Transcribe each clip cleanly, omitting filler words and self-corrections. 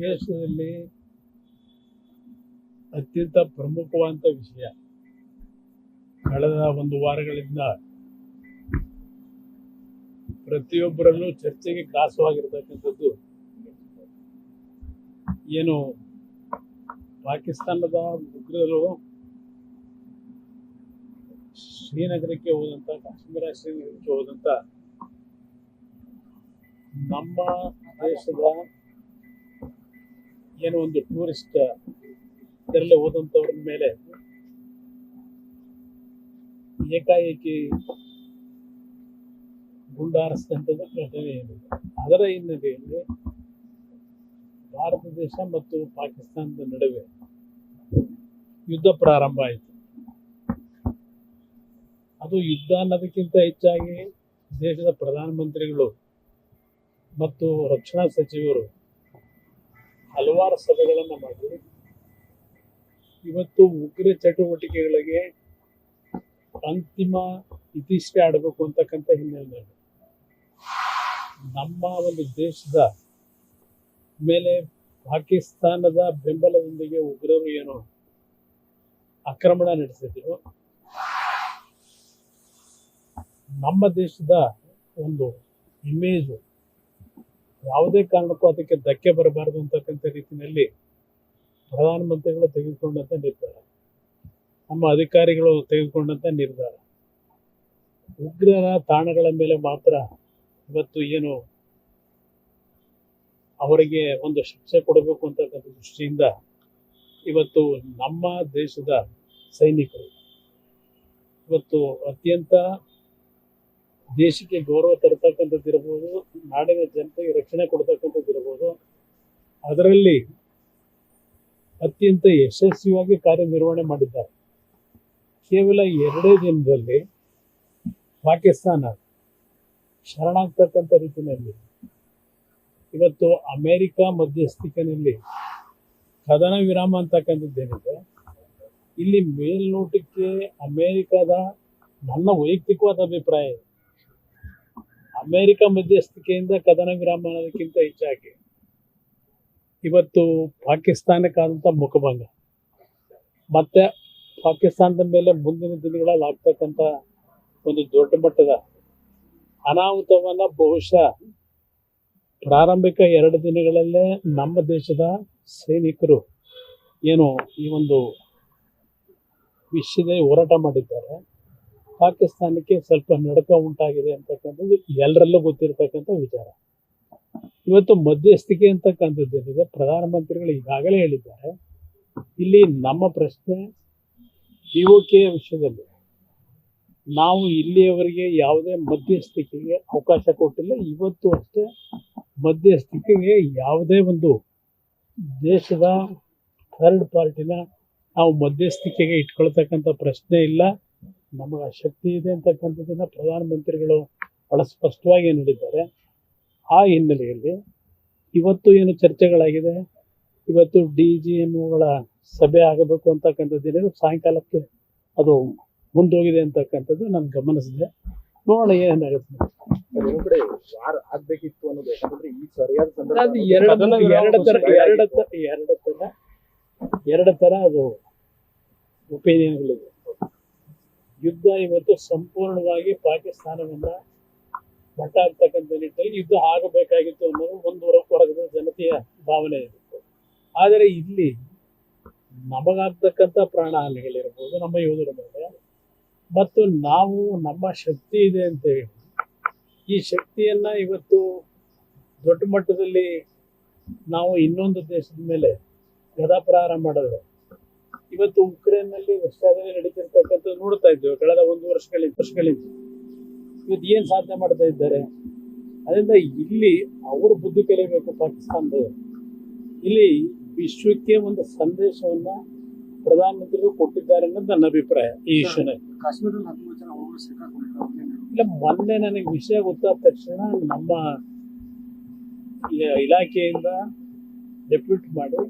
ದೇಶದಲ್ಲಿ ಅತ್ಯಂತ ಪ್ರಮುಖವಾದ ವಿಷಯ ಕಳೆದ ಒಂದು ವಾರಗಳಿಂದ ಪ್ರತಿಯೊಬ್ಬರಲ್ಲೂ ಚರ್ಚೆಗೆ ಗ್ರಾಸವಾಗಿರ್ತಕ್ಕಂಥದ್ದು ಏನು ಪಾಕಿಸ್ತಾನದ ಉಗ್ರರು ಶ್ರೀನಗರಕ್ಕೆ ಹೋದಂತ ಕಾಶ್ಮೀರ ಶ್ರೀನಗರಕ್ಕೆ ಹೋದಂತ ನಮ್ಮ ದೇಶದ ಏನು ಒಂದು ಟೂರಿಸ್ಟ್ ಇದರಲ್ಲಿ ಹೋದಂಥವ್ರ ಮೇಲೆ ಏಕಾಏಕಿ ಗುಂಡಾರಿಸಿದಂಥದ್ದು ಘಟನೆ ಏನಿದೆ ಅದರ ಹಿನ್ನೆಲೆಯಲ್ಲಿ ಭಾರತ ದೇಶ ಮತ್ತು ಪಾಕಿಸ್ತಾನದ ನಡುವೆ ಯುದ್ಧ ಪ್ರಾರಂಭ ಆಯಿತು. ಅದು ಯುದ್ಧ ಅನ್ನೋದಕ್ಕಿಂತ ಹೆಚ್ಚಾಗಿ ದೇಶದ ಪ್ರಧಾನಮಂತ್ರಿಗಳು ಮತ್ತು ರಕ್ಷಣಾ ಸಚಿವರು ಹಲವಾರು ಸಭೆಗಳನ್ನು ಮಾಡಿ ಇವತ್ತು ಉಗ್ರ ಚಟುವಟಿಕೆಗಳಿಗೆ ಅಂತಿಮ ಇತಿಶ್ರೀ ಆಡಬೇಕು ಅಂತಕ್ಕಂಥ ಹಿನ್ನೆಲೆಯಲ್ಲಿ ನಮ್ಮ ಒಂದು ದೇಶದ ಮೇಲೆ ಪಾಕಿಸ್ತಾನದ ಬೆಂಬಲದೊಂದಿಗೆ ಉಗ್ರರು ಏನು ಆಕ್ರಮಣ ನಡೆಸಿದ್ರು, ನಮ್ಮ ದೇಶದ ಒಂದು ಇಮೇಜು ಯಾವುದೇ ಕಾರಣಕ್ಕೂ ಅದಕ್ಕೆ ಧಕ್ಕೆ ಬರಬಾರದು ಅಂತಕ್ಕಂಥ ರೀತಿಯಲ್ಲಿ ಪ್ರಧಾನಮಂತ್ರಿಗಳು ತೆಗೆದುಕೊಂಡಂತ ನಿರ್ಧಾರ, ನಮ್ಮ ಅಧಿಕಾರಿಗಳು ತೆಗೆದುಕೊಂಡಂತ ನಿರ್ಧಾರ, ಉಗ್ರರ ತಾಣಗಳ ಮೇಲೆ ಮಾತ್ರ ಇವತ್ತು ಏನು ಅವರಿಗೆ ಒಂದು ಶಿಕ್ಷೆ ಕೊಡಬೇಕು ಅಂತಕ್ಕಂಥ ದೃಷ್ಟಿಯಿಂದ ಇವತ್ತು ನಮ್ಮ ದೇಶದ ಸೈನಿಕರು ಇವತ್ತು ಅತ್ಯಂತ ದೇಶಕ್ಕೆ ಗೌರವ ತರತಕ್ಕಂಥದ್ದು ಇರಬಹುದು, ನಾಡಿನ ಜನತೆಗೆ ರಕ್ಷಣೆ ಕೊಡ್ತಕ್ಕಂಥದ್ದು ಇರಬಹುದು, ಅದರಲ್ಲಿ ಅತ್ಯಂತ ಯಶಸ್ವಿಯಾಗಿ ಕಾರ್ಯನಿರ್ವಹಣೆ ಮಾಡಿದ್ದಾರೆ. ಕೇವಲ 2 ದಿನದಲ್ಲಿ ಪಾಕಿಸ್ತಾನ ಶರಣಾಗ್ತಕ್ಕಂಥ ರೀತಿಯಲ್ಲಿ ಇವತ್ತು ಅಮೆರಿಕ ಮಧ್ಯಸ್ಥಿಕೆಯಲ್ಲಿ ಕದನ ವಿರಾಮ ಅಂತಕ್ಕಂಥದ್ದೇನಿದೆ, ಇಲ್ಲಿ ಮೇಲ್ನೋಟಕ್ಕೆ ಅಮೆರಿಕದ ನನ್ನ ವೈಯಕ್ತಿಕವಾದ ಅಭಿಪ್ರಾಯ ಇದೆ, ಅಮೆರಿಕ ಮಧ್ಯಸ್ಥಿಕೆಯಿಂದ ಕದನ ವಿರಾಮ ಅನ್ನೋದಕ್ಕಿಂತ ಹೆಚ್ಚಾಗಿ ಇವತ್ತು ಪಾಕಿಸ್ತಾನಕ್ಕಾದಂಥ ಮುಖಭಂಗ ಮತ್ತೆ ಪಾಕಿಸ್ತಾನದ ಮೇಲೆ ಮುಂದಿನ ದಿನಗಳಲ್ಲಿ ಆಗ್ತಕ್ಕಂಥ ಒಂದು ದೊಡ್ಡ ಮಟ್ಟದ ಅನಾಹುತವನ್ನ ಬಹುಶಃ ಪ್ರಾರಂಭಿಕ 2 ದಿನಗಳಲ್ಲೇ ನಮ್ಮ ದೇಶದ ಸೈನಿಕರು ಏನು ಈ ಒಂದು ವಿಷಯದಲ್ಲಿ ಹೋರಾಟ ಮಾಡಿದ್ದಾರೆ. ಪಾಕಿಸ್ತಾನಕ್ಕೆ ಸ್ವಲ್ಪ ನಡುಕ ಉಂಟಾಗಿದೆ ಅಂತಕ್ಕಂಥದ್ದು ಎಲ್ಲರಲ್ಲೂ ಗೊತ್ತಿರತಕ್ಕಂಥ ವಿಚಾರ. ಇವತ್ತು ಮಧ್ಯಸ್ಥಿಕೆ ಅಂತಕ್ಕಂಥದ್ದೇನಿದೆ, ಪ್ರಧಾನಮಂತ್ರಿಗಳು ಈಗಾಗಲೇ ಹೇಳಿದ್ದಾರೆ. ಇಲ್ಲಿ ನಮ್ಮ ಪ್ರಶ್ನೆ POK ವಿಷಯದಲ್ಲಿ ನಾವು ಇಲ್ಲಿಯವರೆಗೆ ಯಾವುದೇ ಮಧ್ಯಸ್ಥಿಕೆಗೆ ಅವಕಾಶ ಕೊಟ್ಟಿಲ್ಲ. ಇವತ್ತು ಅಷ್ಟೇ ಮಧ್ಯಸ್ಥಿಕೆಗೆ ಯಾವುದೇ ಒಂದು ದೇಶದ ಥರ್ಡ್ ಪಾರ್ಟಿನ ನಾವು ಮಧ್ಯಸ್ಥಿಕೆಗೆ ಇಟ್ಕೊಳ್ತಕ್ಕಂಥ ಪ್ರಶ್ನೆ ಇಲ್ಲ. ನಮಗೆ ಶಕ್ತಿ ಇದೆ ಅಂತಕ್ಕಂಥದ್ದನ್ನು ಪ್ರಧಾನಮಂತ್ರಿಗಳು ಬಹಳ ಸ್ಪಷ್ಟವಾಗಿ ಹೇಳಿದ್ದಾರೆ. ಆ ಹಿನ್ನೆಲೆಯಲ್ಲಿ ಇವತ್ತು ಏನು ಚರ್ಚೆಗಳಾಗಿದೆ, ಇವತ್ತು DGMOಗಳ ಸಭೆ ಆಗಬೇಕು ಅಂತಕ್ಕಂಥದ್ದೇನಿದೆ, ಸಾಯಂಕಾಲಕ್ಕೆ ಅದು ಮುಂದೋಗಿದೆ ಅಂತಕ್ಕಂಥದ್ದು ನಾನು ಗಮನಿಸಿದೆ. ನೋಡೋಣ ಏನಾಗುತ್ತೆ. ವಾರ ಆಗ್ಬೇಕಿತ್ತು ಅನ್ನೋದು ಯಾಕಂದ್ರೆ ಈ ಸರಿಯಾದ ಅದು ಎರಡು ತರ ಅದು ಒಪಿನಿಯನ್ಗಳಿದೆ. ಯುದ್ಧ ಇವತ್ತು ಸಂಪೂರ್ಣವಾಗಿ ಪಾಕಿಸ್ತಾನವನ್ನ ಮಟ್ಟ ಆಗ್ತಕ್ಕಂಥ ನಿಟ್ಟಿನಲ್ಲಿ ಯುದ್ಧ ಆಗಬೇಕಾಗಿತ್ತು ಅನ್ನೋದು ಒಂದು ವರ್ಗದ ಜನತೆಯ ಭಾವನೆ ಇರುತ್ತೆ. ಆದರೆ ಇಲ್ಲಿ ನಮಗಾಗ್ತಕ್ಕಂಥ ಪ್ರಾಣ ಹಾನಿಗಳಿರ್ಬೋದು ನಮ್ಮ ಯೋಧರ ಮೇಲೆ, ಮತ್ತು ನಾವು ನಮ್ಮ ಶಕ್ತಿ ಇದೆ ಅಂತ ಹೇಳಿ ಈ ಶಕ್ತಿಯನ್ನ ಇವತ್ತು ದೊಡ್ಡ ಮಟ್ಟದಲ್ಲಿ ನಾವು ಇನ್ನೊಂದು ದೇಶದ ಮೇಲೆ ಗದಾಪ್ರಹಾರ ಮಾಡಿದ್ರೆ, ಇವತ್ತು ಉಕ್ರೇನ್ನಲ್ಲಿ ರಷ್ಯಾದಲ್ಲಿ ನಡೀತಿರ್ತಕ್ಕಂಥ ನೋಡ್ತಾ ಇದ್ದೇವೆ ಕಳೆದ 1 ವರ್ಷಗಳಿಂದ ಇವತ್ತು ಏನ್ ಸಾಧನೆ ಮಾಡ್ತಾ ಇದ್ದಾರೆ. ಅದರಿಂದ ಇಲ್ಲಿ ಅವರು ಬುದ್ಧಿ ಕಲಿಯಬೇಕು ಪಾಕಿಸ್ತಾನದವರು. ಇಲ್ಲಿ ವಿಶ್ವಕ್ಕೆ ಒಂದು ಸಂದೇಶವನ್ನ ಪ್ರಧಾನಮಂತ್ರಿಗಳು ಕೊಟ್ಟಿದ್ದಾರೆ ಅನ್ನೋದು ನನ್ನ ಅಭಿಪ್ರಾಯ. ಈ ವಿಷಯನೇ ಇಲ್ಲ, ಮೊನ್ನೆ ನನಗೆ ವಿಷಯ ಗೊತ್ತಾದ ತಕ್ಷಣ ನಮ್ಮ ಇಲಾಖೆಯಿಂದ ಡೆಪ್ಯೂಟ್ ಮಾಡಿ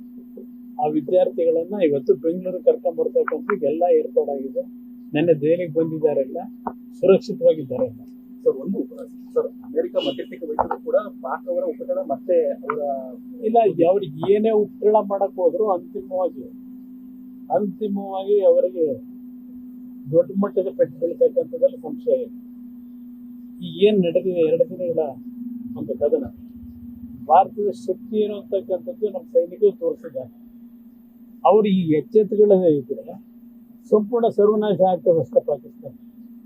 ಆ ವಿದ್ಯಾರ್ಥಿಗಳನ್ನ ಇವತ್ತು ಬೆಂಗಳೂರು ಕರ್ಕೊಂಡ್ ಬರ್ತಕ್ಕಂಥ ಎಲ್ಲ ಏರ್ಪಾಡಾಗಿದೆ. ನೆನ್ನೆ ದೆಹಲಿಗೆ ಬಂದಿದ್ದಾರೆಲ್ಲ, ಸುರಕ್ಷಿತವಾಗಿದ್ದಾರೆ. ಸರ್ ಒಂದು ಸರ್ ಅಮೆರಿಕ ಮಧ್ಯಸ್ಥಿಕೆ ವಹಿಸಿದ್ರು ಕೂಡ ಪಾಕ್ ಅವರ ಉಪಟಳ ಮತ್ತೆ ಅವರ ಇಲ್ಲ, ಅವ್ರಿಗೆ ಏನೇ ಉಪಟಳ ಮಾಡಕ್ ಹೋದ್ರು ಅಂತಿಮವಾಗಿ ಅವರಿಗೆ ದೊಡ್ಡ ಮಟ್ಟದ ಪೆಟ್ಟು ಬೀಳ್ತಕ್ಕಂಥದ್ರಲ್ಲಿ ಸಂಶಯ ಇದೆ. ಈ ಏನ್ ನಡೆದಿದೆ 2 ದಿನಗಳ ಒಂದು ಕದನ, ಭಾರತದ ಶಕ್ತಿ ಏನು ಅಂತಕ್ಕಂಥದ್ದು ನಮ್ಮ ಸೈನಿಕರು ತೋರಿಸಿದ್ದಾರೆ. ಅವರು ಈ ಎಚ್ಚೆತ್ತುಗಳೇ ಇದ್ರೆ ಸಂಪೂರ್ಣ ಸರ್ವನಾಶ ಆಗ್ತದಷ್ಟೇ ಪಾಕಿಸ್ತಾನ.